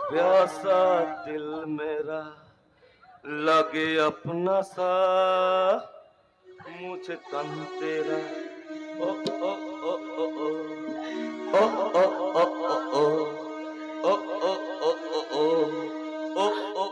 प्यासा दिल मेरा लगे अपना सा मुझे तन तेरा ओ ओ ओ ओ ओ ओ ओ ओ ओ ओ ओ ओ ओ ओ ओ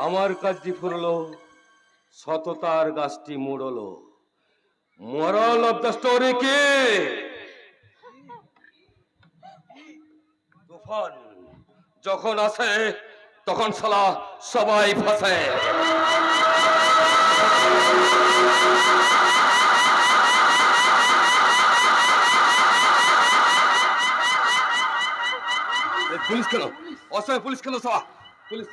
আমার কাজটি ফুরলো সততার গাছটি মুড়লো মোরাল অফ দ্য স্টোরি কি তুফান যখন আসে তখন শালা সবাই ফাঁসে পুলিশ কেন অসময় পুলিশ কেন শালা পুলিশ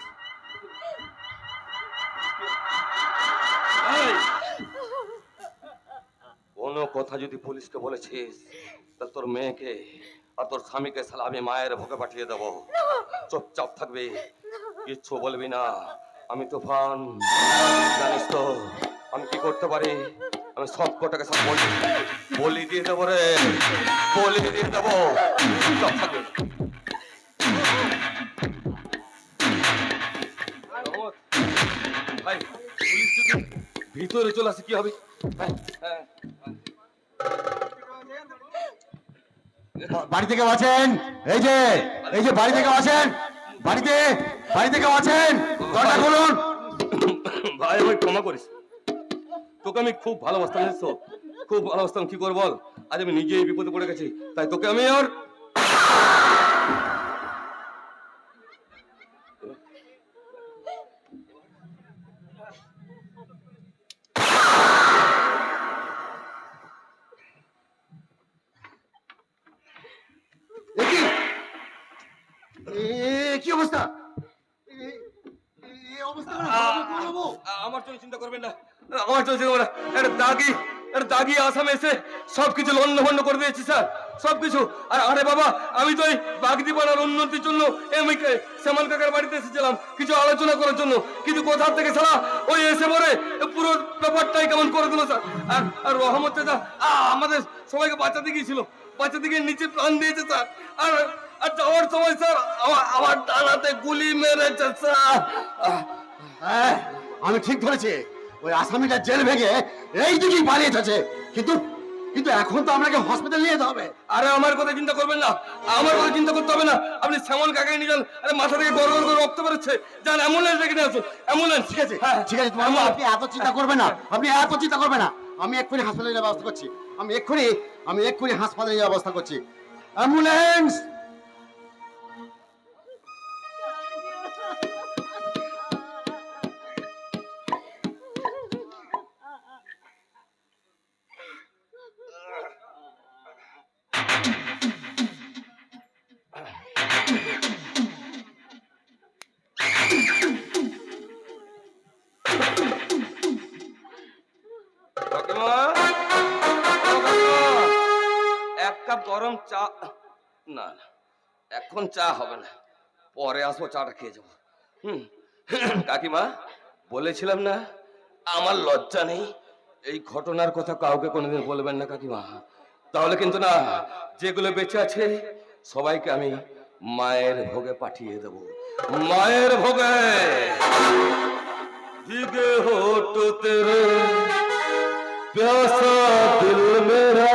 কোনো কথা যদি পুলিশকে বলেছিস তা তোর মেয়েকে আর তোর স্বামীকে শালা আমি মায়ের ভোগে পাঠিয়ে দেবো চুপচাপ থাকবি কিচ্ছু বলবি না আমি তুফান জানিস তো আমি কি করতে পারি আমি সব কটাকে সব বলি দিয়ে দেবো রে বলি দিয়ে দেবো চুপচাপ থাকবি ভাই পুলিশ যদি ভিতরে চলে আসে কি হবে বাড়ি থেকে আছেন এই যে বাড়ি থেকে আছেন বাড়ি থেকে আছেন দরজা খুলুন ভাই ভাই ক্ষমা করিস তোকে আমি খুব ভালোবাসতাম জানিস তো খুব ভালোবাসতাম কি করব বল আজ আমি নিজেই বিপদে পড়ে গেছি তাই তোকে আমি আর কি অবস্থা আমার জন্য চিন্তা করবেন না আমার জন্য চিন্তা করবেন না একটা দাগি আসামে এসে সবকিছু লন্ডভন্ড করে দিয়েছি স্যার সবকিছু আর আরে বাবা আমি তো এই বাগদিপাড়ার উন্নতির জন্য শ্যামল কাকার বাড়িতে এসেছিলাম কিছু আলোচনা করার জন্য কিন্তু কোথা থেকে সারা ওই এসে পরে পুরো ব্যাপারটাই কেমন করে দিল স্যার আর রহমত চাচা আমাদের সবাইকে বাঁচাতে গিয়েছিল বাঁচাতে গিয়ে নিচে প্রাণ দিয়েছে স্যার আর যাওয়ার সময় স্যার আমার ডানাতে গুলি মেরেছে স্যার আমি ঠিক ধরেছি ওই আসামিটা জেল ভেঙে এই দিকেই পালিয়ে যাচ্ছে কিন্তু এখন তো আপনাকে হসপিটাল নিয়ে যেতে হবে আরে আমার কথা চিন্তা করবেন না আমার কথা চিন্তা করতে হবে না আপনি শ্যামল কাকাকে নিয়ে যান আরে মাথা থেকে গড় গড় করে রক্ত বেরোচ্ছে যান অ্যাম্বুলেন্স ডেকে নিয়ে আসুন অ্যাম্বুলেন্স ঠিক আছে আপনি এত চিন্তা করবেন না আমি এক্ষুনি হাসপাতালে যাওয়ার ব্যবস্থা করছি আমি এক্ষুনি হাসপাতালে যাওয়ার ব্যবস্থা করছি অ্যাম্বুলেন্স এক কাপ গরম চা না এখন চা হবে না পরে আসবো চাটা খেয়ে যাবো কাকিমা বলেছিলাম না আমার লজ্জা নেই এই ঘটনার কথা কাউকে কোনোদিন বলবেন না কাকিমা তাহলে কিন্তু না যেগুলো বেঁচে আছে সবাইকে আমি মায়ের ভোগে পাঠিয়ে দেবো মায়ের ভোগে ভিগে হোঠ তেরে प्यासा दिल मेरा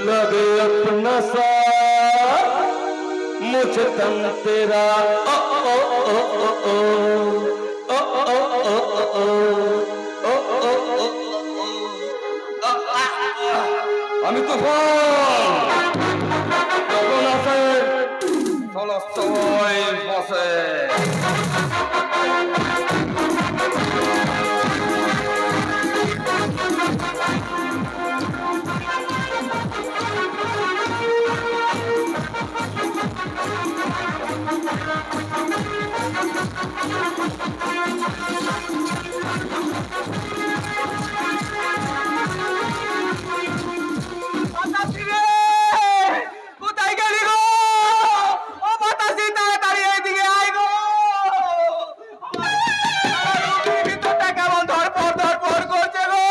लगे अपना सा मुझे तन तेरा ओ ओ ओ ओ ओ ओ ओ ओ আমি তো যখন আসে সবাই আসে। বাতাসি রে! কোথায় গেলি গো? ও বাতাসি, তাড়াতাড়ি এইদিকে আয় গো! আমার বুকের ভিতরটা কেমন ধড়ফড় করছে গো!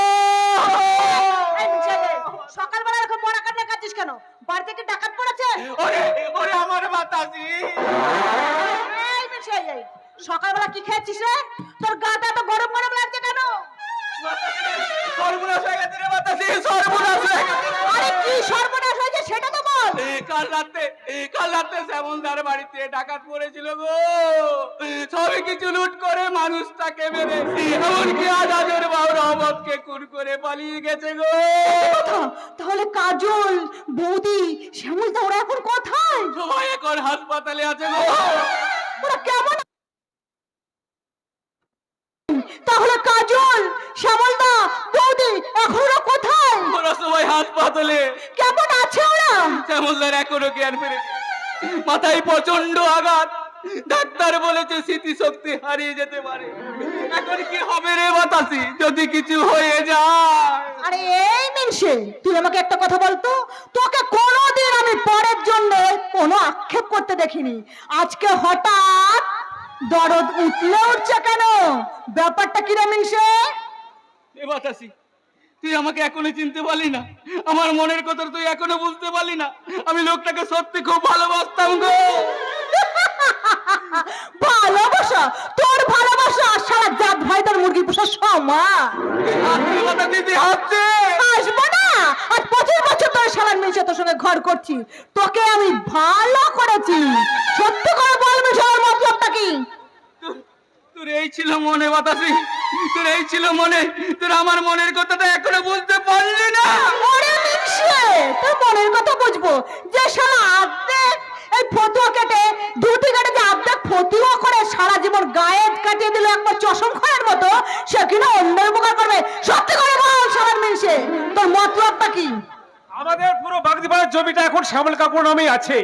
এই ছেলে, সকালবেলা এরকম মরা কান্না কাঁদছিস কেন? বাড়িতে কি ডাকাত পড়েছে? ওরে ওরে আমার বাতাসি! এই মিশে এই, সকালবেলা কি খেয়েছিস রে? তোর গাটা এত গরম গরম লাগছে কেন? সর্বনাশ হয়ে গেছে রে বাতাসি, সর্বনাশ হয়ে গেছে! আরে কি সর্বনাশ হয়েছে সেটা তো বল। কাল রাতে শ্যামলদার বাড়িতে ডাকাত পড়েছিল গো। সবই কিছু লুট করে মানুষটাকে মেরে এমনকি আজাদের বাবু রহমতকে খুন করে পালিয়ে গেছে গো। কথা, তাহলে কাজল, বৌদি, শ্যামলদা ওরা এখন কোথায়? সবাই এখন হাসপাতালে আছে গো। ওরা কেমন? তাহলে কাজল, শ্যামলদা, বৌদি এখন ওরা কোথায়? ওরা সবাই হাসপাতালে। কেমন আছে ওরা? শ্যামলদার এখনো জ্ঞান ফেরেছে, মাথায় প্রচন্ড আঘাত। ডাক্তার বলেছে স্মৃতিশক্তি হারিয়ে যেতে পারে। এখন কি হবে রে বাতাসি যদি কিছু হয়ে যায়? আরে এই মিনসে, তুই আমাকে একটা কথা বলতো, তোকে কোনোদিন আমি পরের জন্য কোনো আক্ষেপ করতে দেখিনি, আজকে হঠাৎ দরদ উঠছে কেন? ব্যাপারটা কি রে মিনসে? এ বাতাসি, তুই আমাকে এখনো চিনতে পারলি না? আমার মনের কথা তুই এখনো বুঝতে পারলি না? আমি লোকটাকে সত্যি খুব ভালোবাসতাম গো। ভালোবাসা? তোর ভালোবাসা সারা জাত ভাই তোর মুরগি পোষা সমান। দিদি হাসছে। আসবো না, আর 25 বছর ধরে সারা মিনসে তোর সঙ্গে ঘর করছি, তোকে আমি ভালো করেছি। সত্যি করে বল মিনসের মতলবটা কি? তোর এই ছিল মনে বাতাসি, তোর এই ছিল মনে, তোর আমার মনের কথাটা এখনো বুঝতে পারলি না? ওরে মিনসে, তোর মনের কথা বুঝবো যে সারা আর্ধেক এই ফতুয়া কেটে দুটি কেটে যে আর্ধেক ফতুয়া করে সারা জীবন গায়ে কাটিয়ে দিল একবার চশম খায়ের মতো, সে কিনা অন্যের উপকার করবে? সত্যি করে বল সারা মিনসে, তোর মতলবটা কি? আমাদের পুরো বাগদিপাড়ার জমিটা এখন শ্যামল কাকুর নামেই আছে,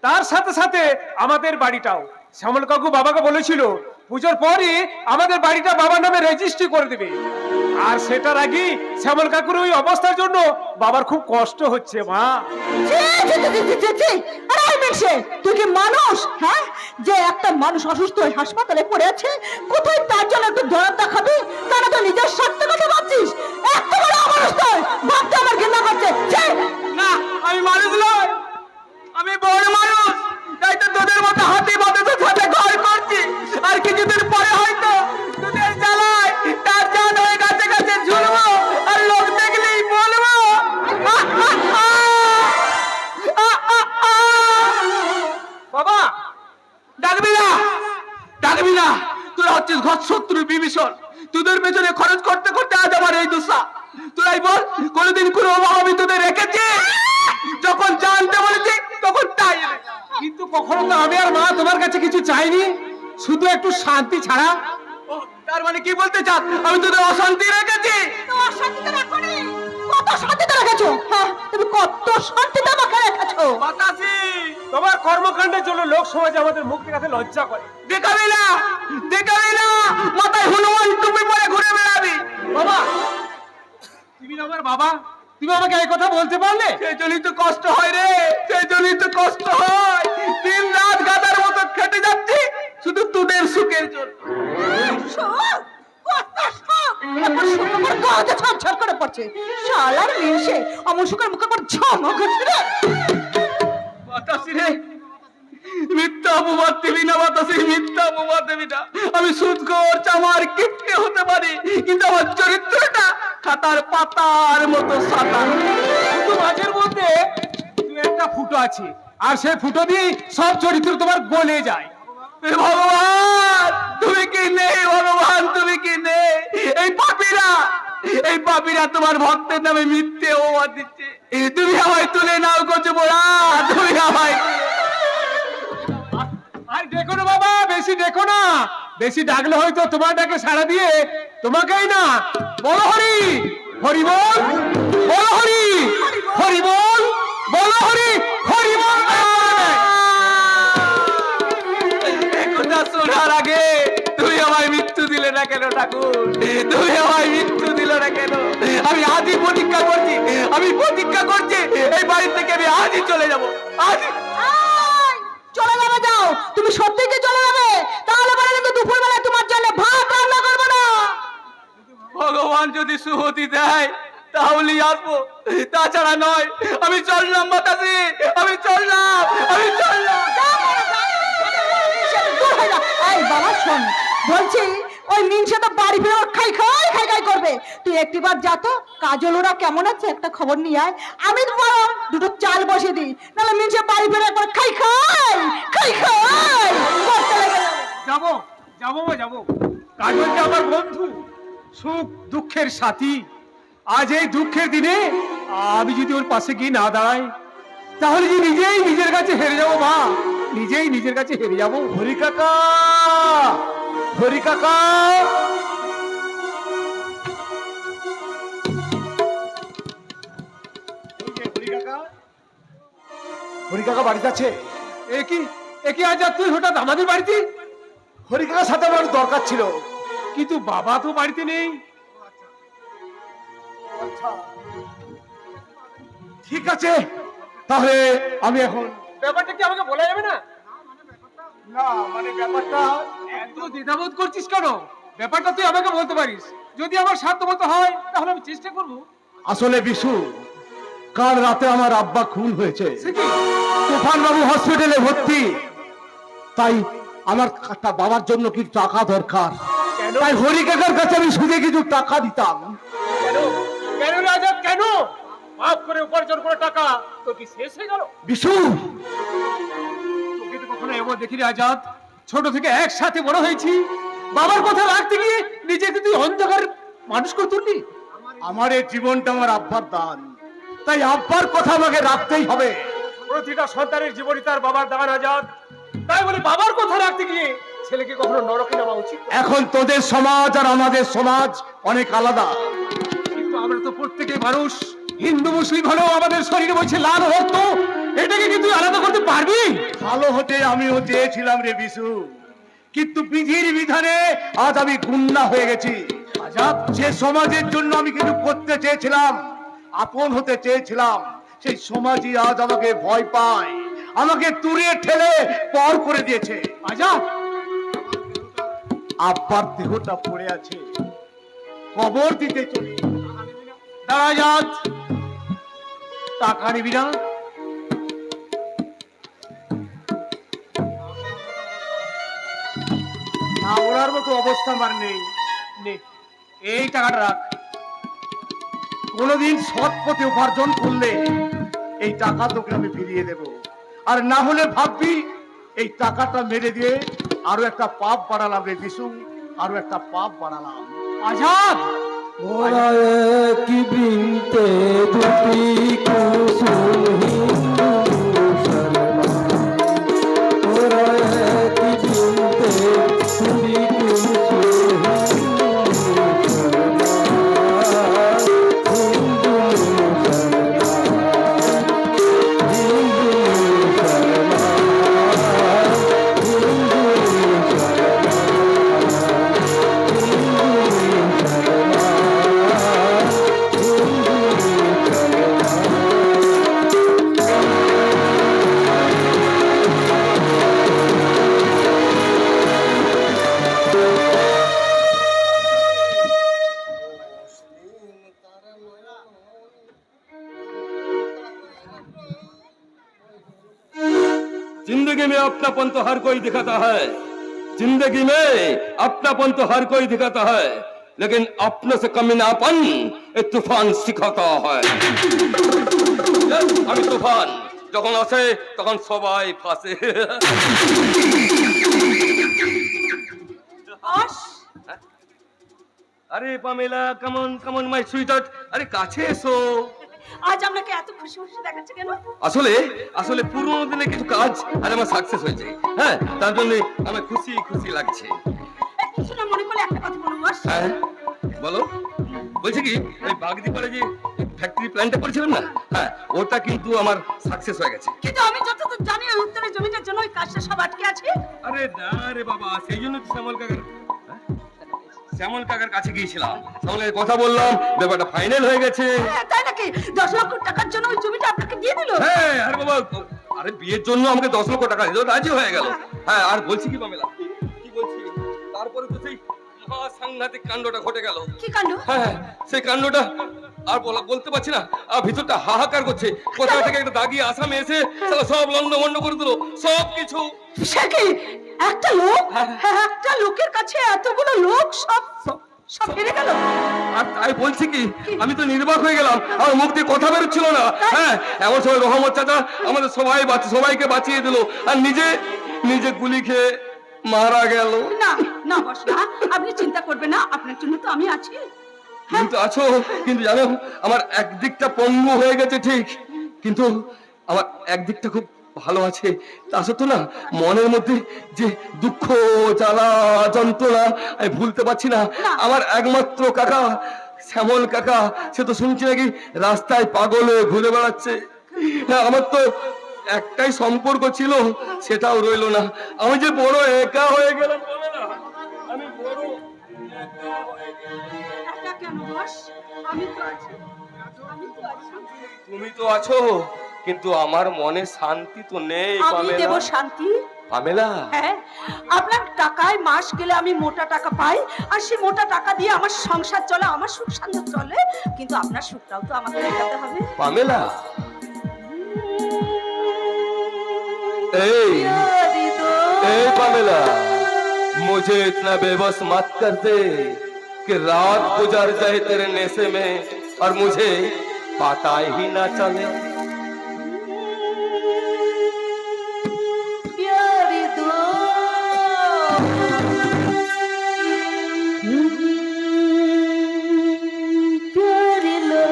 তার সাথে সাথে আমাদের বাড়িটাও। শ্যামল কাকু বাবাকে বলেছিল পুজোর পরই আমাদের বাড়িটা বাবার নামে রেজিস্ট্রি করে দেবে, আর সেটার আগে শ্যামল কাকুর ওই অবস্থার জন্য বাবার খুব কষ্ট হচ্ছে মা। ছি, ছি, ছি, ছি, ছি, ছি। আরে এই মিনসে, তুই কি মানুষ? হ্যাঁ, যে একটা মানুষ অসুস্থ হয়ে হাসপাতালে পড়ে আছে, কোথায় তার জন্য একটু দরদ দেখাবি? কেন তো নিজের স্বার্থের কথা ভাবছিস? এত বড় অমানুষ তুই, ভাবতে আমার ঘৃণা করছে। ছি! না, আমি মানুষ নই, আমি বড় মানুষ, তাই তো তোদের মতো হাতি বাতাসের সাথে ঘর করছি। আর কিছুদিন পরে হয়তো তোদের জ্বালায় তার জান হয়ে কাছে কাছে ঝুলবো, আর লোক দেখলেই বলবো আহ, আহ, আহ, আহ, আহ, আহ। বাবা, ডাকবি না, ডাকবি না। তোরা হচ্ছিস ঘর শত্রু বিভীষণ, তোদের পেছনে খরচ করতে করতে আজ আমার এই দশা। তোরাই বল, কোনোদিন কোনো অভাব আমি তোদের রেখেছি? যখন জানতে বলেছি তখন তাই এনেছি। কিন্তু কখনো তো আমি আর মা তোমার কাছে কিছু চাইনি, শুধু একটু শান্তি ছাড়া। ও, তার মানে কি বলতে চাস আমি তোদের অশান্তি রেখেছি? তো অশান্তিতে রাখোনি? কত শান্তিতে রেখেছো? হ্যাঁ, তুমি কত শান্তিতে আমাকে রেখেছো? বাতাসি, তোমার কর্মকাণ্ডের জন্য লোক সমাজে আমাদের মুখ দেখাতে লজ্জা করে। দেখাবি না, দেখাবি না, মাথায় হনুমান টুপি পরে ঘুরে বেড়াবি। বাবা, তুমি আমার বাবা, তুমি আমাকে এই কথা বলতে পারলে? সেই জন্যই তো কষ্ট হয় রে, সেই জন্যই তো কষ্ট হয়। দিন রাত গাদার মতো খেটে যাচ্ছি শুধু তোদের সুখের জন্য। শোক, কত শোক, এত শোক আমার গায়ে ছটছট করে পড়ছে। শালার মিনসে, আমার শোকের মুখে পর ঝমক হচ্ছে রে। বাতাসি রে, মিথ্যা অপবাদ দিবি না বাতাসি, মিথ্যা অপবাদ দিবি না। আমি সুদখোর, চামার, কিপ্টে হতে পারি, কিন্তু আমার চরিত্রটা খাতার পাতার মতো সাদা। শুধু মাঝের মধ্যে দু একটা ফুটো আছে, আর সেই ফুটো দিয়ে সব চরিত্র তোমার গলে যায়। হে ভগবান, তুমি কি নেই? ভগবান, তুমি কি নেই? এই পাপীরা, এই পাপীরা তোমার ভক্তের নামে মিথ্যে অপবাদ দিচ্ছে। তুমি আমায় তুলে নাও গজবরা, তুমি আমায়। আর দেখো না বাবা, বেশি ডেকো না, বেশি ডাকলে হয়তো তোমার ডাকে সাড়া দিয়ে তোমাকেই না, বলো হরি হরি বল, বলো হরি হরি বল, বলো হরি হরি বল। একথা শোনার আগে তুমি আমায় মৃত্যু দিলে না কেন ঠাকুর? তুমি আমায় মৃত্যু দিলে না কেন? আমি আজই প্রতিজ্ঞা করছি, আমি প্রতিজ্ঞা করছি এই বাড়ি থেকে আমি আজই চলে যাব, আজই। এই, চলে যাবে যাও, তুমি সত্যি কি চলে যাবে? তাহলে বলে কিন্তু দুপুরবেলা তোমার জন্য ভাত রান্না করবো না। ভগবান যদি সুহতি দেয় তাহলেই আসবো, তাছাড়া নয়। আমি চললাম মাতাজি, আমি চললাম, আমি চললাম। দূর হয়ে যা। এই বাবা শোন, বলছি ওই মিনসে তো বাড়ি ফিরে ওর খাই খাই খাই খাই করবে। তুই একটিবার যা তো, কাজল ওরা কেমন আছে একটা খবর নিয়ে আয়। আমি তো বরং দুটো চাল বসে দিই, নাহলে মিনসে বাড়ি ফিরে একবার খাই খাই খাই খাই করতে লেগে যাবে। যাবো যাবো মা যাবো, কাজল যে আমার বন্ধু, সুখ দুঃখের সাথী। আজ এই দুঃখের দিনে আমি যদি ওর পাশে গিয়ে না দাঁড়াই, তাহলে যে নিজেই নিজের কাছে হেরে যাবো মা, নিজেই নিজের কাছে হেরে যাবো। হরি কাকা, হরি কাকা, হরি কাকা বাড়িতে আছে? একই আজ তুই হঠাৎ আমাদের বাড়িতে? হরি কাকার সাথে আমার দরকার ছিল। কিন্তু বাবা তো বাড়িতে নেই। ঠিক আছে, তাহলে আমি এখন। ব্যাপারটা কি আমাকে বলা যাবে না? না মানে ব্যাপারটা, এত দ্বিধাবোধ করছিস কেন? ব্যাপারটা তুই আমাকে বলতে পারিস, যদি আমার সাধ্যমতো হয় তাহলে আমি চেষ্টা করবো। আসলে বিশু, কাল রাতে আমার আব্বা খুন হয়েছে, সে কি? তুফান বাবু হসপিটালে ভর্তি। তাই আমার বাবার জন্য কিছু টাকা দরকার। কেন? তাই হরি কাকার কাছে আমি সুদে কিছু টাকা দিতাম। কেন কেন রে আজাদ, কেন? মাফ করে উপার্জন করে টাকা তোর কি শেষ হয়ে গেল? বিশু, তোকে তো কখনো এমন দেখিনি আজাদ। ছোট থেকে একসাথে বড় হয়েছি, বাবার কথা রাখতে গিয়ে নিজেকে তুই অন্ধকার মানুষ করে তুললি। আমার এই জীবনটা আমার আব্বার দান, তাই আব্বার কথা আমাকে রাখতেই হবে। প্রতিটা সন্তানের জীবনই তার বাবার দান আজাদ, তাই বলে বাবার কথা রাখতে গিয়ে ছেলেকে কখনো নরকে নামা উচিত নয়। এখন তোদের সমাজ আর আমাদের সমাজ অনেক আলাদা। কিন্তু আমরা তো প্রত্যেকে মানুষ, হিন্দু মুসলিম হলেও আমাদের শরীরে বলছে লাল রক্ত, এটাকে কি তুই আলাদা করতে পারবি? ভালো হতে আমিও চেয়েছিলাম রে বিশু, কিন্তু বিধির বিধানে আজ আমি গুন্ডা হয়ে গেছি। আজাদ, যে সমাজের জন্য আমি কিছু করতে চেয়েছিলাম, আপন হতে চেয়েছিলাম, সেই সমাজই আজ আমাকে ভয় পায়, আমাকে তুলে ঠেলে পর করে দিয়েছে। আজাদ, আব্বার দেহটা পড়ে আছে, কবর দিতে চলি। দাঁড়া আজাদ, টাকা নিবি না? না ওড়ার মতো অবস্থা আমার নেই। নে, এই টাকাটা রাখ। কোনোদিন সৎ পথে উপার্জন করলে এই টাকা তোকে আমি ফিরিয়ে দেব, আর না হলে ভাববি এই টাকাটা মেরে দিয়ে আরো একটা পাপ বাড়ালাম রে বিশু, আরো একটা পাপ বাড়ালাম। আজাদ, ওরা কি বৃন্তে দুটি কুসুম হিন্দু মুসলমান, ওরা কি বৃন্তে দুটি কুসুম হিন্দু মুসলমান, হিন্দু মুসলমান, হিন্দু जिंदगी में अपनापन तो हर कोई दिखाता है, जिंदगी में अपनापन तो हर कोई दिखाता है, लेकिन अपने से कमीनापन ये तूफान सिखाता है। আমি তুফান, যখন আসে তখন সবাই ফাঁসে। আরে পামেলা, কেমন কেমন মাই সুইটার, আরে কাছে এসো। আজ আপনাকে এত খুশি খুশি দেখাচ্ছে কেন? আসলে আসলে পুরোনো দিনে কিছু কাজ আর আমার সাকসেস হয়েছে, হ্যাঁ, তার জন্য আমার খুশি খুশি লাগছে। এই কিছু না মনে করলে একটা কথা বলবো বস। হ্যাঁ বলো। বলছি কি, ওই বাগদিপাড়ে যে ফ্যাক্টরি প্ল্যানটা করেছিলাম না, হ্যাঁ, ওটা কিন্তু আমার সাকসেস হয়ে গেছে। কিন্তু আমি যতদূর জানি ওই উত্তরের জমিটার জন্য ওই কাজটা সব আটকে আছে। আরে না রে বাবা, সেই জন্য তো শ্যামল কাকার কাছে গিয়েছিলাম, শ্যামলের কথা বললাম, ব্যাপারটা ফাইনাল হয়ে গেছে। হ্যাঁ, তাই নাকি? 10 লক্ষ টাকার জন্য ওই জমিটা আপনাকে দিয়ে দিল? হ্যাঁ, আরে বাবা, আরে বিয়ের জন্য আমাকে 10 লক্ষ টাকা দিল, রাজি হয়ে গেল। হ্যাঁ, আর বলছি কি পামেলা, কি বলছি, তারপরে তো সেই মহা সাংঘাতিক কাণ্ডটা ঘটে গেল। কি কাণ্ড? হ্যাঁ, সেই কাণ্ডটা আর বলতে পারছি না, আর ভিতরটা হাহাকার করছে। কোথা থেকে একটা দাগি আসামে এসে শালা সব লন্ডভন্ড করে দিল, সব কিছু। সে কি? একটা লোক, একটা লোকের কাছে এতগুলো লোক সব সব হেরে গেল? আর তাই বলছি কি, আমি তো নির্বাক হয়ে গেলাম, আমার মুখ দিয়ে কথা বেরোচ্ছিল না। হ্যাঁ, এমন সময় রহমত চাচা আমাদের সবাইকে বাঁচিয়ে দিল, আর নিজে গুলি খেয়ে মারা গেল। না না বস না, আপনি চিন্তা করবেন না, আপনার জন্য তো আমি আছি। তুমি তো আছো, কিন্তু জানো আমার একদিকটা পঙ্গু হয়ে গেছে ঠিক, কিন্তু আমার একদিকটা খুব ভালো আছে। তা সত্ত্বেও না, মনের মধ্যে যে দুঃখ, জ্বালা, যন্ত্রণা আমি ভুলতে পারছি না। আমার একমাত্র কাকা শ্যামল কাকা, সে তো শুনছি নাকি রাস্তায় পাগল হয়ে ঘুরে বেড়াচ্ছে। হ্যাঁ, আমার তো একটাই সম্পর্ক ছিল, সেটাও রইলো না। আমি যে বড় একা হয়ে গেলাম, বলো না, আমি বড় একা হয়ে গেলাম। একা কেন বস? আমি তো আছি, আমি তো আছি। তুমি তো আছো, কিন্তু আমার মনে শান্তি তো নেই আমি দেব পামেলা। শান্তি। পামেলা, হ্যাঁ, আপনার টাকায় মাস গেলে আমি মোটা টাকা পাই, আর সেই মোটা টাকা দিয়ে আমার সংসার চলে, আমার সুখ শান্তি চলে, কিন্তু আপনার সুখটাও তো আমাকে মেটাতে হবে। पामेला ए पामेला, मुझे इतना बेबस मत कर दे कि रात गुजर जाए तेरे नशे में और मुझे पता ही ना चले। प्यारी दो प्यारी लो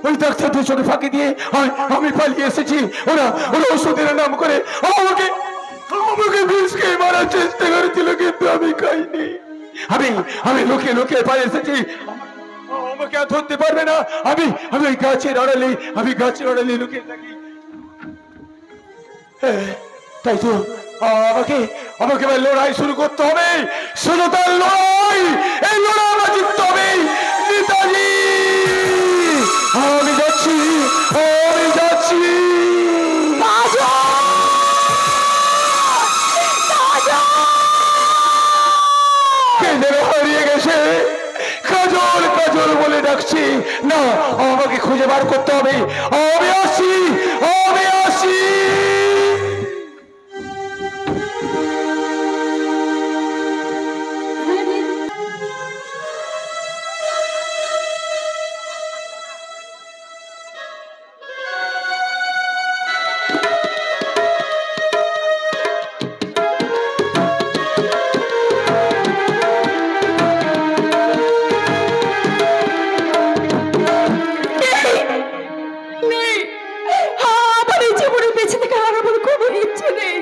ওই ডাক্তারদের চোখে ফাঁকি দিয়ে আমি পালিয়ে এসেছি। ওরা ওষুধের নাম করে আমাকে বিষ খেয়ে মারার চেষ্টা করেছিল, কিন্তু আমি খাইনি। আমি লুকিয়ে লুকিয়ে পালিয়ে এসেছি। আমাকে আর ধরতে পারবে না। আমি আমি ওই গাছের আড়ালে লুকিয়ে থাকি। তাই তো আমাকে আমাকে এবার লড়াই শুরু করতে হবে। শুধু তার লড়াই, এই লড়াই আমার জিততে হবে। নেতাজি, আমি যাচ্ছি। কেঁদে হারিয়ে গেছে, কাজল কাজল বলে ডাকছি। না, আমাকে খুঁজে বার করতে হবে। আমি আসি। নেই, আমার এই জীবনে বেঁচে থেকে আর আমার কোনো ইচ্ছে নেই।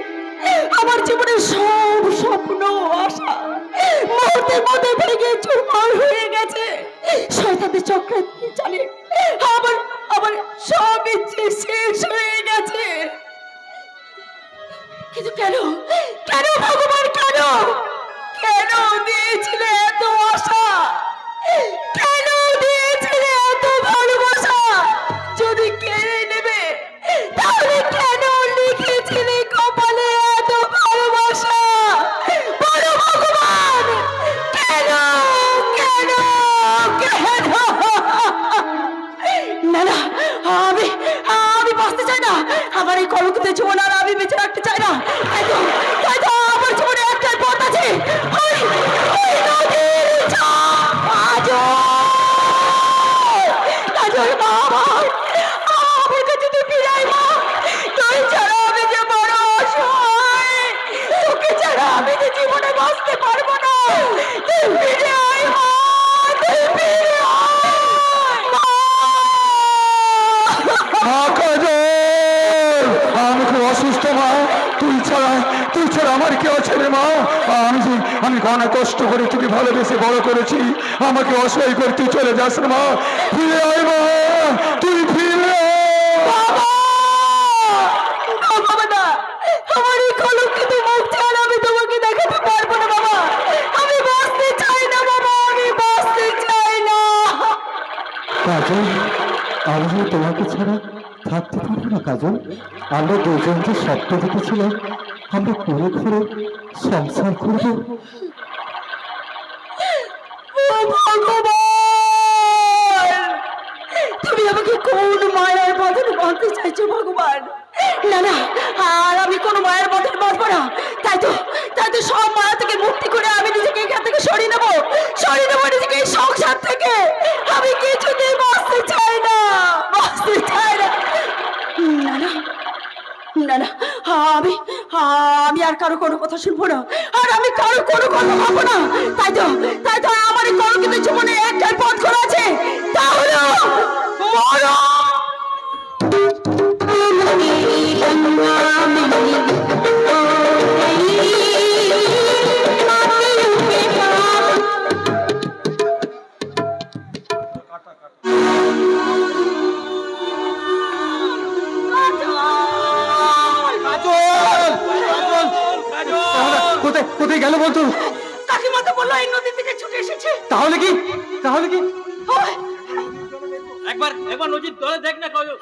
আমার জীবনের সব স্বপ্ন আশা মুহূর্তের মধ্যে ভেঙে চুরমার হয়ে গেছে। শয়তানের চক্রান্তে জানে আমার আমার সব ইচ্ছে শেষ হয়ে গেছে। কিন্তু কেন কেন ভগবান, কেন কেন দিয়েছিলে এত আশা, কেন দিয়েছিলে এত ভালোবাসা? যদি কেড়ে নেবে তাহলে কেন লিখেছিলে কপালে এত ভালোবাসা? বলো ভগবান, কেন কেন কেন? না না, আমি আমি বাঁচতে চাই না। আমার এই কলঙ্কিত জীবন আর আমি বেঁচে রাখতে চাই না। তাই তো আমার জীবনে একটাই পথ আছে, ওই নদীর ঝাঁপ। কাজল মা, আমার কাছে তুই ফিরে আয় মা। তুই ছাড়া আমি যে বড় অসহায়, তোকে ছাড়া আমি যে জীবনে বাঁচতে পারবো না। তুই ফিরে আয় মা, তুই ফিরে আয় মা। আমি খুব অসুস্থ মা। তুই ছাড়া আমার কেউ আছে রে মা? আমি অনেক কষ্ট করে তোকে ভালোবেসে বড় করেছি। আমাকে অসহায় করে তুই চলে যাস না মা। ফিরে আয় মা, তুই ফিরে বাবা, আমার এই কলঙ্কিত মুখ ছাড়া আমি তোমাকে দেখাতে পারবো না বাবা। আমি বাঁচতে চাই না বাবা, আমি বাঁচতে চাই না। কাজল, আমি তোমাকে ছাড়া থাকতে পারবো না কাজল। আমরা দুজন যে স্বপ্ন দেখেছিলাম আমরা করে ঘরে সংসার করবো। ও ভগবান, তুমি আমাকে কোন মায়ের বদলে বাঁধতে চাইছো ভগবান? না না, আর আমি কোনো মায়ের বদলে বাঁধবো না। তাই তো সব মায়া থেকে মুক্তি করে আমি নিজেকে এখান থেকে সরিয়ে নেবো নিজেকে এই সংসার থেকে। আমি কিছুতেই বাঁচতে চাই না। না না না না, আমি আর কারো কোনো কথা শুনবো না, আর আমি কারো কোনো কথা ভাববো না। তাই তো আমার এই কলঙ্কিত জীবনে একটাই পথ খোলা আছে, তা হলো মরণ। কোথায় গেল বলতো? কাকিমা তো বললো এই নদী থেকে ছুটে এসেছে। তাহলে কি ওই, একবার নদীর তলে দেখ না কয়ো।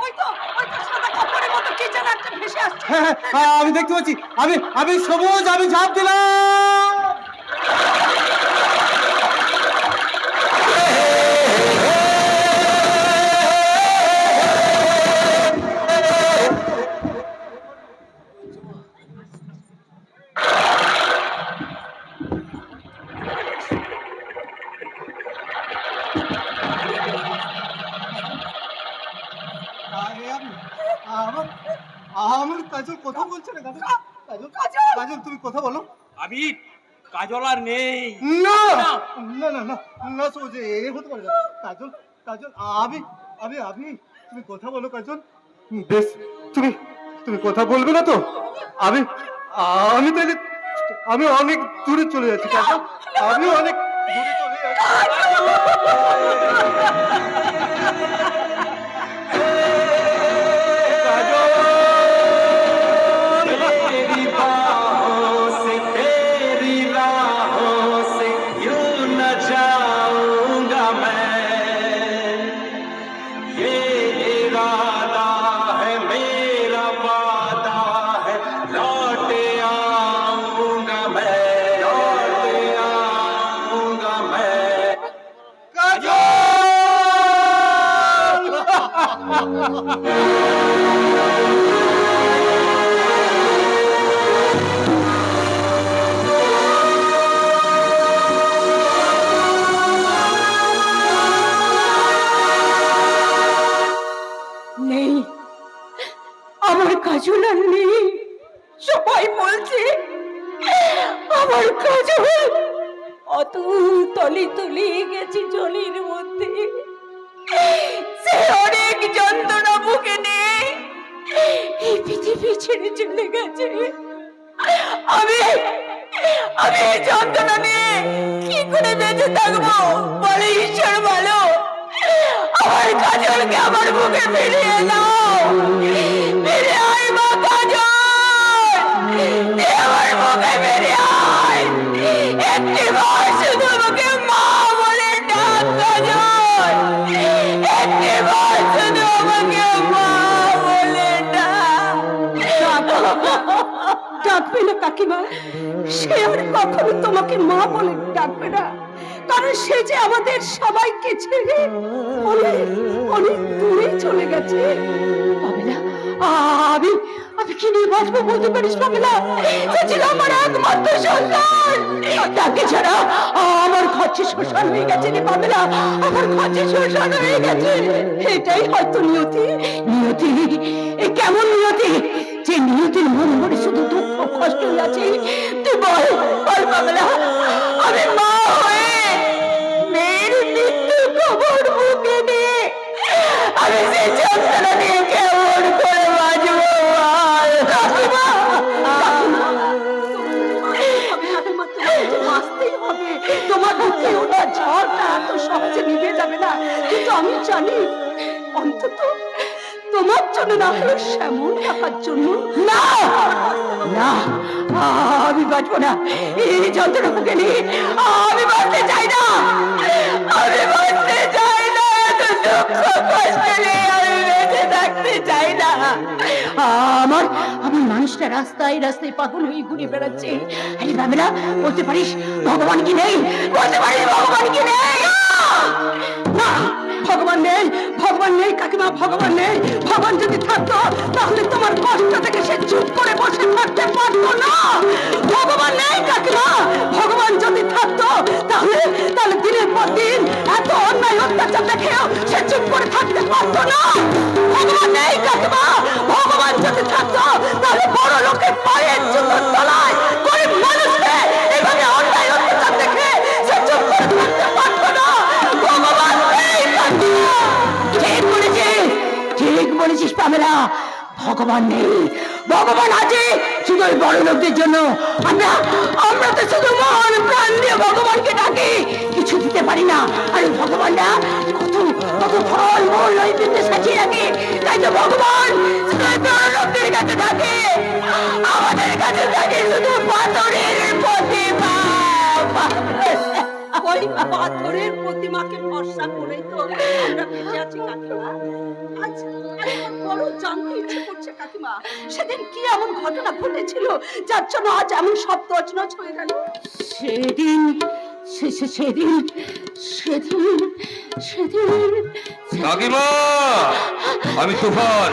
ওই তো সাদা কাপড়ের মতো কি যেন একটা ভেসে আসছে। আমি দেখতে পাচ্ছি। আমি সবুজ, আমি ঝাঁপ দিলাম। আমার কাজল কথা বলছে না কাজল। কাজল তুমি কথা বলো। আমি কাজল আর নেই। না না না না না, সোজে এ হতে পারে না। কাজল আমি তুমি কথা বলো কাজল। বেশ, তুমি কথা বলবে না তো? আমি আমি অনেক দূরে চলে যাচ্ছি কাজল। আমি অনেক দূরে চলে तेरी बाहों से तेरी राहों से यूं न जाऊंगा मैं, ये इरादा है मेरा वादा है, लौट आऊंगा मैं, लौट आऊंगा मैं। নেই, আমার কাজল আর নেই। সবাই বলছে আমার কাজল অতুল তলে তলিয়ে গেছে জলের মধ্যে। সে অনেক যন্ত্রণা বুকে নিয়ে এই পৃথিবী ছেড়ে চলে গেছে। আমি আমি এই যন্ত্রণা নিয়ে কি করে বেঁচে থাকবো বলে ঈশ্বর বলো। আমার কাজলকে আমার বুকে ফিরিয়ে দাও, ফিরে আয় মা কাজল, আমার বুকে ফিরে আয়। একটি বার শুধু আমাকে মা বলে ডাক কাজল, একটি বার শুধু আমাকে মা বলে ডাকবে না কাকিমা, সে আর কখনো তোমাকে মা বলে ডাকবে না, কারণ সে যে আমাদের সবাইকে ছেড়ে অনেক অনেক দূরে চলে গেছে। পাবেলা, আমি আমি কি নিয়ে বাঁচবো বলতে পারিস পাবেলা? সে ছিল আমার একমাত্র সন্তান, তাকে ছাড়া আমার খরচে শ্মশান হয়ে গেছে রে পাবেলা, আমার খরচে শ্মশান হয়ে গেছে। এটাই হয়তো নিয়তি। নিয়তি এ কেমন নিয়তি যে নিয়তির মন ভরে শুধু দুঃখ কষ্ট আছে। তুই বল বল পাবেলা, আমি মা হয়ে মেয়ের মৃত্যু খবর বুকে নিয়ে আমি সেই যন্ত্রণা নিয়ে কেমন করে বাঁচবো বল? কাকিমা, বাঁচতেই হবে, তোমার বুকে ওটা ঝড়টা এত সহজে নিভে যাবে না। কিন্তু আমি জানি অন্তত তোমার জন্য না হলে শ্যামল টাকার জন্য না না আমি বাঁচবো না। এই যন্ত্রণা বুকে নিয়ে আমি বাঁচতে চাই না, আমি বাঁচতে চাই না। এত দুঃখ কষ্ট নিয়ে আমি বেঁচে থাকতে চাই না। আমার আমার মানুষটা রাস্তায় রাস্তায় পাগল হয়ে ঘুরে বেড়াচ্ছে। আরে বাবেলা, বলতে পারিস ভগবান কি নেই? বলতে পারিস ভগবান কি নেই? না, ভগবান নেই, ভগবান নেই কাকিমা, ভগবান নেই। ভগবান যদি থাকতো তাহলে তোমার কষ্ট থেকে সে চুপ করে বসে থাকতে পারতো না। ভগবান নেই কাকিমা, ভগবান যদি থাকতো তাহলে তাহলে দিনের পর দিন এত অন্যায় অত্যাচার দেখেও সে চুপ করে থাকতে পারতো না। ভগবান নেই কাকিমা, ভগবান যদি থাকতো তাহলে বড় লোকের পায়ের জুতোর তলায় গরিব মানুষকে এভাবে অন্যায় অত্যাচার দেখে সে চুপ করে থাকতে পারতো না। ভগবান নেই কাকিমা। ঠিক বলেছিস, ঠিক বলেছিস পামেলা, ভগবান নেই, ভগবান আছে শুধু ওই বড় লোকদের জন্য। আমরা আমরা তো শুধু মহান প্রাণ দিয়ে ভগবানকে ডাকি, কিছু দিতে পারি না। আর ভগবানরা কত কত ফল মূল ওই বৃদ্ধে সাজিয়ে রাখে। তাই তো ভগবান শুধু ওই বড় লোকদের কাছে ডাকে, আমাদের কাছে ডাকে শুধু পাথরের প্রতিমা। ওই পাথরের প্রতিমাকে ভরসা করেই তো আমরা বেঁচে আছি কাকিমা। আজ আমার বড় জানতে ইচ্ছে করছে কাকিমা, সেদিন কি এমন ঘটনা ঘটেছিল যার জন্য আজ এমন সব তছনছ হয়ে গেল? সেদিন সেদিন সেদিন সেদিন কাকিমা, আমি তুফান,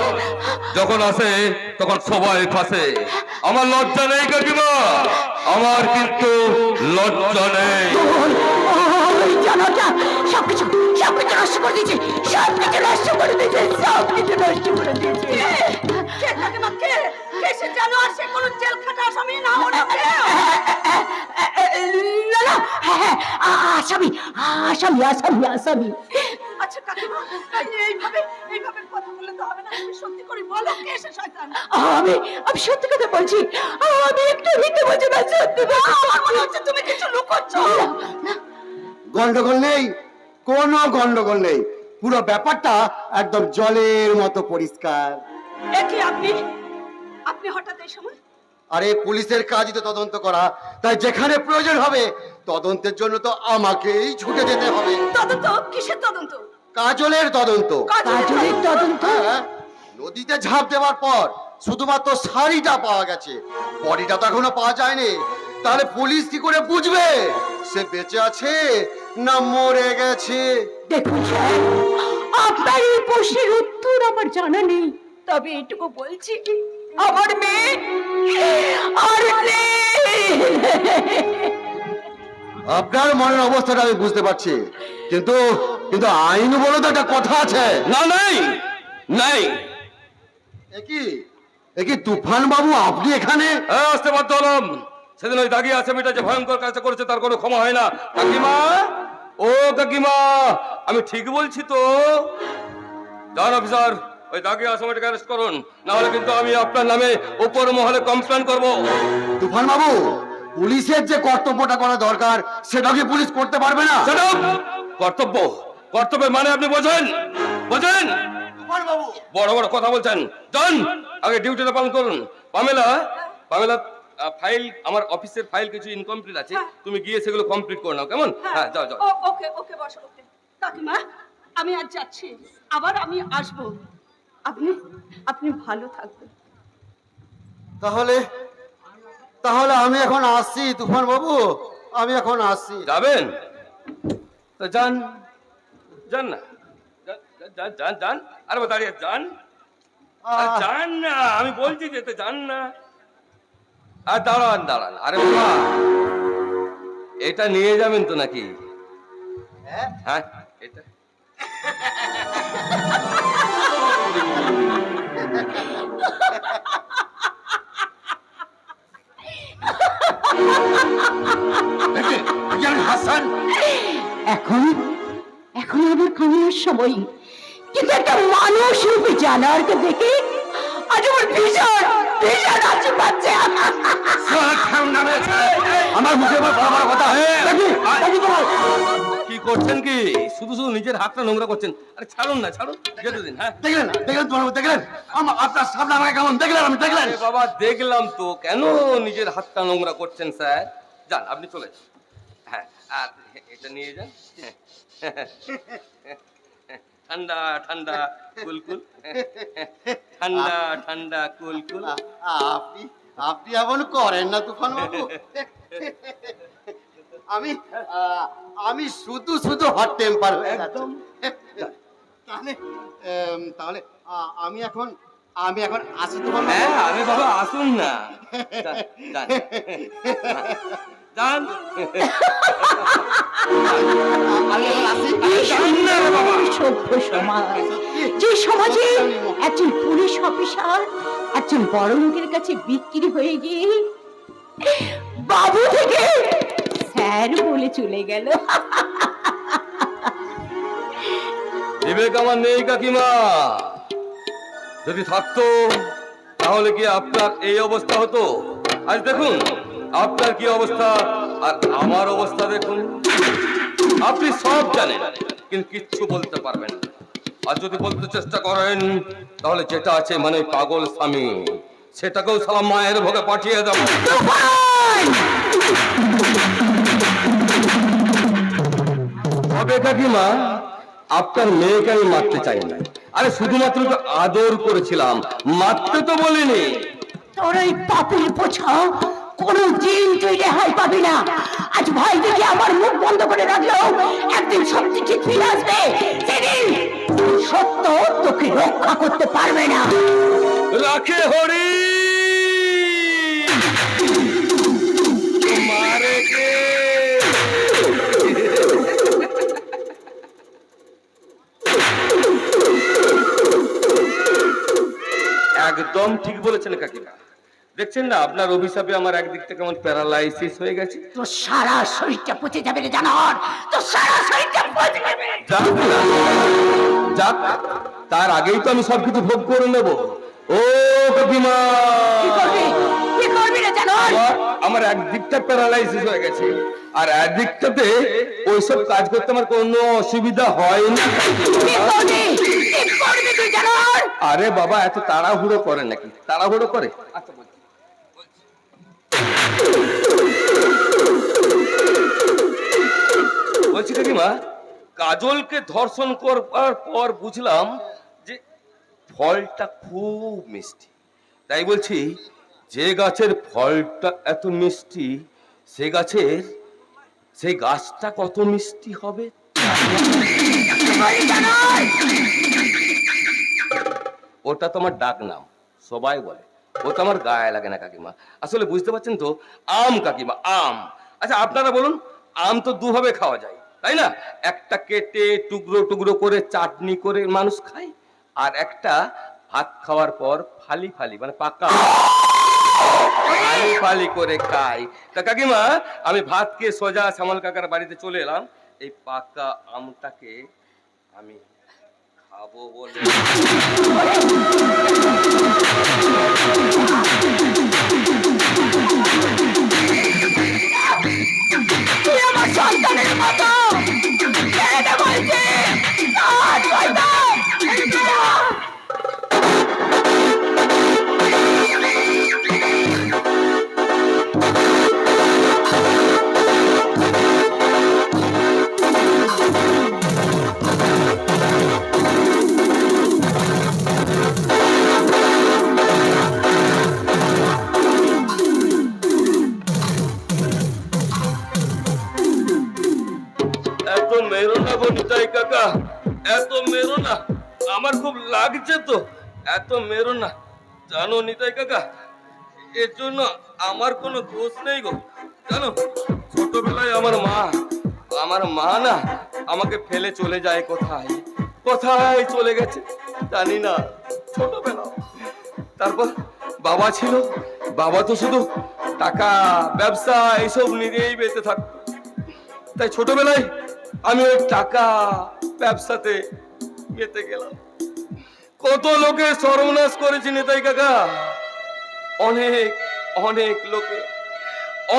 যখন আসে তখন সবাই ফাঁসে। আমার লজ্জা নেই কাকিমা, আমার কিন্তু লজ্জা নেই। ওই জানাটা সবকিছু সবকিছু নষ্ট করে দিয়েছে, সবকিছু নষ্ট করে দিয়েছে, সবকিছু নষ্ট করে দিয়েছে। কে কাকিমা, কে কে সে জানো? আর সে কোনো জেলখানা আসামি না হলে না না, আসামি আসামি আসামি আসামি। আচ্ছা কাকিমা, এইভাবে এইভাবে কথা বললে তো হবে না। তুমি সত্যি করে বলো, কে সে শয়তান? আমি আমি সত্যি কথা বলছি, আমি একটু মিথ্যে বলছি না, সত্যি বলছি। আমার মনে হচ্ছে তুমি কিছু লুকোচ্ছ। না গন্ডগোল নেই, কোনো গন্ডগোল নেই, পুরো ব্যাপারটা একদম জলের মতো পরিষ্কার। কি আপনি আপনি হঠাৎ এই সময়? আরে পুলিশের কাজই তো তদন্ত করা, তাই যেখানে প্রয়োজন হবে তদন্তের জন্য তো আমাকেই ছুটে যেতে হবে। তদন্ত? কিসের তদন্ত? কাজলের তদন্ত। কাজলের তদন্ত? হ্যাঁ, নদীতে ঝাঁপ দেওয়ার পর শুধুমাত্র শাড়িটা পাওয়া গেছে, বডিটা তো এখনো পাওয়া যায়নি। তাহলে পুলিশ কি করে বুঝবে সে বেঁচে আছে না মরে গেছে? দেখুন স্যার, আপনার এই প্রশ্নের উত্তর আমার জানা নেই, তবে এটুকু বলছি, আমার মেয়ে আর নেই। আপনার মনের অবস্থাটা আমি বুঝতে পারছি, কিন্তু কিন্তু আইন বলে তো একটা কথা আছে। না, নাই নাই। একই তুফান বাবু, আপনি এখানে? হ্যাঁ, আসতে বাধ্য হলাম। সেদিন ওই দাগি আসামিটা যে ভয়ঙ্কর কাজটা করেছে তার কোনো ক্ষমা হয় না। কাকিমা, ও কাকিমা, আমি ঠিক বলছি তো? যান অফিসার, ওই দাগি আসামিটাকে অ্যারেস্ট করুন, না হলে কিন্তু আমি আপনার নামে উপর মহলে কমপ্লেন করব। তুফান বাবু, পুলিশের যে কর্তব্যটা করা দরকার সেটা কি পুলিশ করতে পারবে না? Shut up! কর্তব্য, কর্তব্যের মানে আপনি বোঝেন? বোঝেন? তুফান বাবু, বড় বড় কথা বলছেন। যান, আগে ডিউটিটা পালন করুন। পামেলা, পামেলা, ফাইল, আমার অফিসের ফাইল কিছু ইনকমপ্লিট আছে, তুমি গিয়ে সেগুলো কমপ্লিট করে নাও, কেমন? হ্যাঁ, যাও যাও। ওকে ওকে বস, ওকে। কাকিমা, আমি আজ যাচ্ছি, আবার আমি আসবো। আপনি আপনি ভালো থাকবেন। তাহলে তাহলে আমি এখন আসছি তুফান বাবু, আমি এখন আসছি। যাবেন তো যান, যান না, যান যান যান। আরে দাঁড়িয়ে যান, যান না, আমি বলছি যেতে, যান না। আর দাঁড়ান দাঁড়ান, আরে বাবা, এটা নিয়ে যাবেন তো নাকি? হ্যাঁ, এটা হাসান, এখন এখন আমার কান্নার সময়, কিন্তু একটা মানুষ রূপে জানোয়ারকে দেখে আজ আমার ভীষণ ভীষণ হাসি পাচ্ছে। আমার মুখে বড় বড় কথা। কি করছেন কি? শুধু শুধু নিজের হাতটা নোংরা করছেন। আরে ছাড়ুন না, ছাড়ুন, যেতে দিন। হ্যাঁ, দেখলেন দেখলেন তুফান বাবু, দেখলেন আপনার সামনে আমাকে কেমন দেখলেন? আমি দেখলেন? আরে বাবা, দেখলাম তো, কেন নিজের হাতটা নোংরা করছেন স্যার? যান, আপনি চলে যান। হ্যাঁ, আর এটা নিয়ে যান। ঠান্ডা ঠান্ডা কুলকুল, ঠান্ডা ঠান্ডা কুলকুল। আপনি আপনি এমন করেন না তুফান বাবু। আমি আমি শুধু শুধু হট টেম্পার হয়ে একদম। তাহলে তাহলে আমি এখন আসি তুফান বাবু। হ্যাঁ, আরে বাবা, আসুন না, যান, যান, যান। আমি এখন আসি। সভ্য সমাজ, যে সমাজে একজন পুলিশ অফিসার একজন বড় লোকের কাছে বিক্রি হয়ে গিয়ে বাবু থেকে স্যার বলে চলে গেল। বিবেক আমার নেই কাকিমা, যদি থাকতো তাহলে কি আপনার এই অবস্থা হতো? আজ দেখুন আপনার কি অবস্থা, আর আমার অবস্থা দেখুন। আপনি সব জানেন কিন্তু কিচ্ছু বলতে পারবেন না, আর যদি বলতে চেষ্টা করেন তাহলে যেটা আছে মানে পাগল স্বামী, সেটাকেও সালাম মায়ের ভোগে পাঠিয়ে দেবো। তবে কাকিমা, আপনার মেয়েকে আমি মারতে চাই না। আরে শুধুমাত্র তো আদর করেছিলাম, মারতে তো বলিনি। তোর ওই পাপুর পোছা কোনো দিন তুই রেহাই পাবি না। আজ ভাই দেখে আমার মুখ বন্ধ করে রাখলো, একদিন সত্যি ঠিক ফিরে আসবে, সেদিন সত্য তোকে রক্ষা করতে পারবে না। রাখে হরি মারে কে। একদম ঠিক বলেছেন কাকিমা। দেখছেন না আপনার অভিশাপে আমার একদিক থেকে কেমন প্যারালাইসিস হয়ে গেছে। তোর সারা শরীরটা পচে যাবে রে জানোয়ার, তোর সারা শরীরটা পচে যাবে। যাক না, যাক, তার আগেই তো আমি সবকিছু ভোগ করে নেব। ও কাকিমা, কি করবি রে জানোয়ার? আমার একদিকটা প্যারালাইসিস হয়ে গেছে, আর একদিকটাতে ওইসব কাজ করতে আমার কোনো অসুবিধা হয় না। আরে বাবা এত তাড়াহুড়ো করে নাকি? তাড়াহুড়ো করে? আচ্ছা বলছি। বলছি কাকিমা, কাজলকে ধর্ষণ করবার পর বুঝলাম যে ফলটা খুব মিষ্টি। তাই বলছি, যে গাছের ফলটা এত মিষ্টি, সেই গাছটা কত মিষ্টি হবে। ওটা তোমার ডাক নাম, সবাই বলে। ওটা আমার গায়ে লাগে না কাকিমা। আসলে বুঝতে পারছেন তো, আম কাকিমা, আম। আচ্ছা আপনারা বলুন, আম তো দুভাবে খাওয়া যায়, তাই না? একটা কেটে টুকরো টুকরো করে চাটনি করে মানুষ খায়, আর একটা ভাত খাওয়ার পর ফালি ফালি মানে পাকা ফালি ফালি করে খাই। তা কাকিমা, আমি ভাত খেয়ে সোজা শ্যামল কাকার বাড়িতে চলে এলাম। এই পাকা আমটাকে আমি খাবো বলে। আমার সন্তানের মতো বলছে এত মেরো না গো নিতাই কাকা, এত মেরো না, আমার খুব লাগছে তো। এত মেরো না, জানো নিতাই কাকা, এর জন্য আমার কোনো দোষ নেই গো। জানো, ছোটবেলায় আমার মা না আমাকে ফেলে চলে যায়। কোথায় কোথায় চলে গেছে জানি না, ছোটবেলা। তারপর বাবা ছিল, বাবা তো শুধু টাকা ব্যবসা এইসব নিয়েই বেঁচে থাকতো। তাই ছোটবেলায় আমি ওই টাকা ব্যবসাতে মেতে গেলাম। কত লোকে সর্বনাশ করেছি নিতাই কাকা, অনেক অনেক লোকে,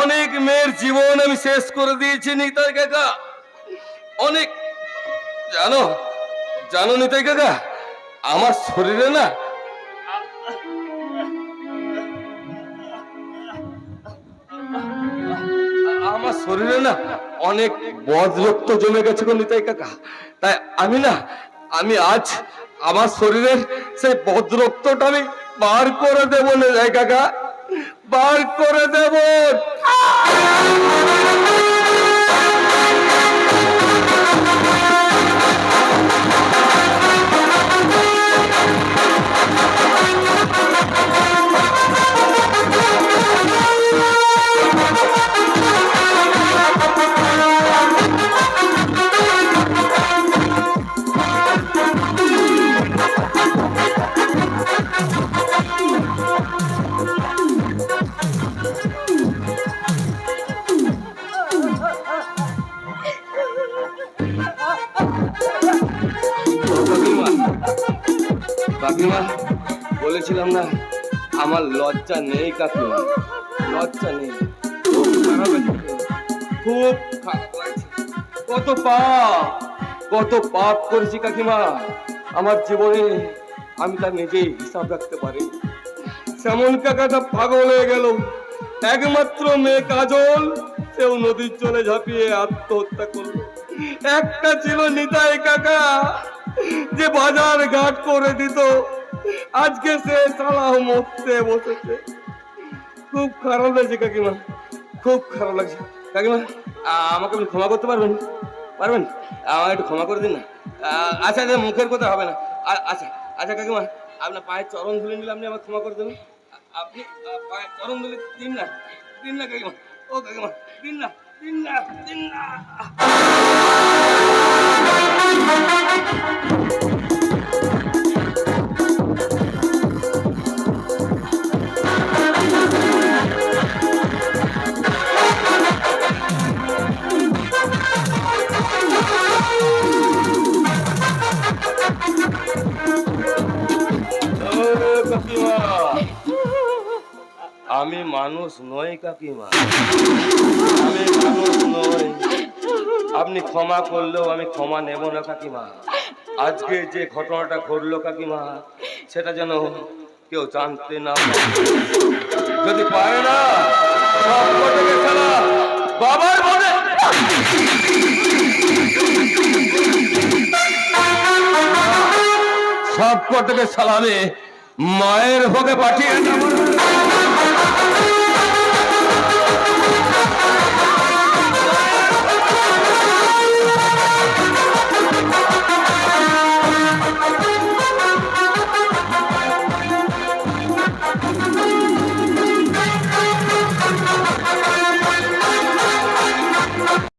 অনেক মেয়ের জীবন আমি শেষ করে দিয়েছি নিতাই কাকা, অনেক। জানো জানো নিতাই কাকা, আমার শরীরে না অনেক বদরক্ত জমে গেছে গো নিতাই কাকা। তাই আমি আজ আমার শরীরের সেই বদরক্তটা আমি বার করে দেবো নিতাই কাকা, বার করে দেব। কাকিমা, বলেছিলাম না আমার লজ্জা নেই কাকিমা, লজ্জা নেই। খুব খারাপ লাগছে। কত পাপ করেছি কাকিমা আমার জীবনে, আমি তার নিজেই হিসাব রাখতে পারি। শ্যামল কাকাটা পাগল হয়ে গেল, একমাত্র মেয়ে কাজল, সেও নদীর জলে ঝাঁপিয়ে আত্মহত্যা করলো। একটা ছিল নিতাই কাকা, যে বাজার ঘাট করে দিত, আজকে সে সালা মরতে বসেছে। খুব খারাপ লাগছে কাকিমা, খুব খারাপ লাগছে। কাকিমা, আমাকে আপনি ক্ষমা করতে পারবেন? আমাকে একটু ক্ষমা করে দিন না। আচ্ছা আচ্ছা, মুখের কথা হবে না। আচ্ছা আচ্ছা কাকিমা, আপনার পায়ের চরণ ধুলে নিলে আপনি আমাকে ক্ষমা করে দেবেন। আপনি পায়ের চরণ ধুলে দিন না কাকিমা, ও কাকিমা, দিন না। আমি মানুষ নই কাকিমা, আমি মানুষ নই। আপনি ক্ষমা করলেও আমি ক্ষমা নেব না কাকিমা। আজকে যে ঘটনাটা ঘটলো কাকিমা, সেটা যেন কেউ জানতে না পারে। যদি পারে না, সব কটাকে শালা বাবার মনে সব কটাকে সালামে মায়ের ভোগে পাঠিয়ে দেব।